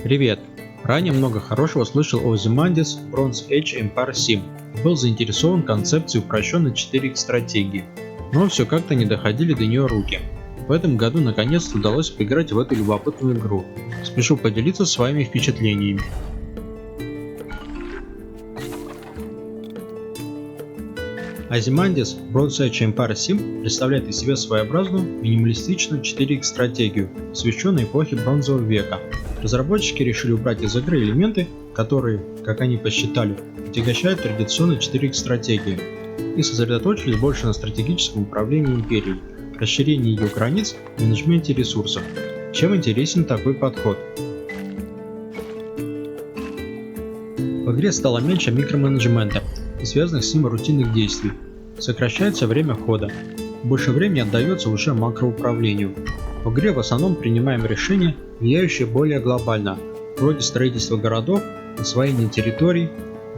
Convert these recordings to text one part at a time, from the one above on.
Привет! Ранее много хорошего слышал о Ozymandias Bronze Age Empire Sim и был заинтересован концепцией упрощенной 4X стратегии, но все как-то не доходили до нее руки. В этом году наконец-то удалось поиграть в эту любопытную игру. Спешу поделиться своими впечатлениями. Ozymandias Bronze Age Empire Sim представляет из себя своеобразную минималистичную 4X стратегию, посвященную эпохе Бронзового века. Разработчики решили убрать из игры элементы, которые, как они посчитали, отягощают традиционной 4X стратегии, и сосредоточились больше на стратегическом управлении империей, расширении ее границ и менеджменте ресурсов. Чем интересен такой подход? В игре стало меньше микроменеджмента и связанных с ним рутинных действий. Сокращается время хода. Больше времени отдается уже макроуправлению. В игре в основном принимаем решения, влияющие более глобально, вроде строительства городов, освоения территорий,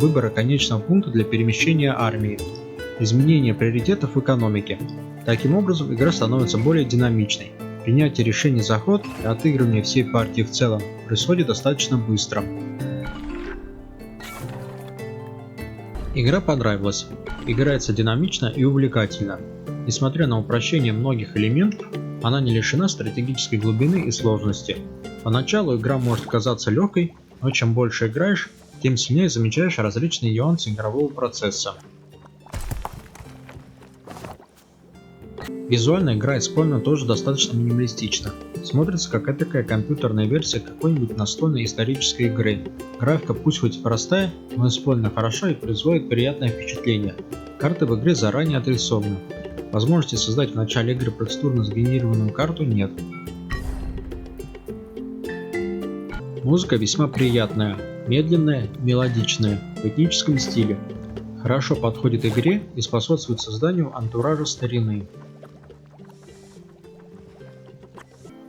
выбора конечного пункта для перемещения армии, изменения приоритетов в экономике. Таким образом, игра становится более динамичной. Принятие решений за ход и отыгрывание всей партии в целом происходит достаточно быстро. Игра понравилась, играется динамично и увлекательно. Несмотря на упрощение многих элементов, она не лишена стратегической глубины и сложности. Поначалу игра может казаться легкой, но чем больше играешь, тем сильнее замечаешь различные нюансы игрового процесса. Визуально игра исполнена тоже достаточно минималистично. Смотрится как этакая компьютерная версия какой-нибудь настольной исторической игры. Графика пусть хоть и простая, но исполнена хорошо и производит приятное впечатление. Карты в игре заранее отрисованы. Возможности создать в начале игры процедурно сгенерированную карту нет. Музыка весьма приятная, медленная, мелодичная, в этническом стиле. Хорошо подходит игре и способствует созданию антуража старины.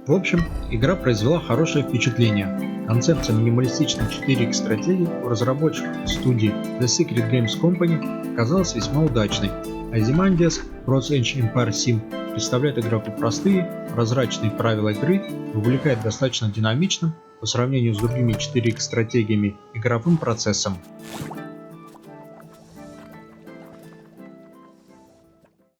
В общем, игра произвела хорошее впечатление. Концепция минималистичной 4X стратегии у разработчиков студии The Secret Games Company оказалась весьма удачной. Ozymandias Bronze Age Empire Sim представляет игроку простые, прозрачные правила игры и увлекает достаточно динамичным по сравнению с другими 4X стратегиями игровым процессом.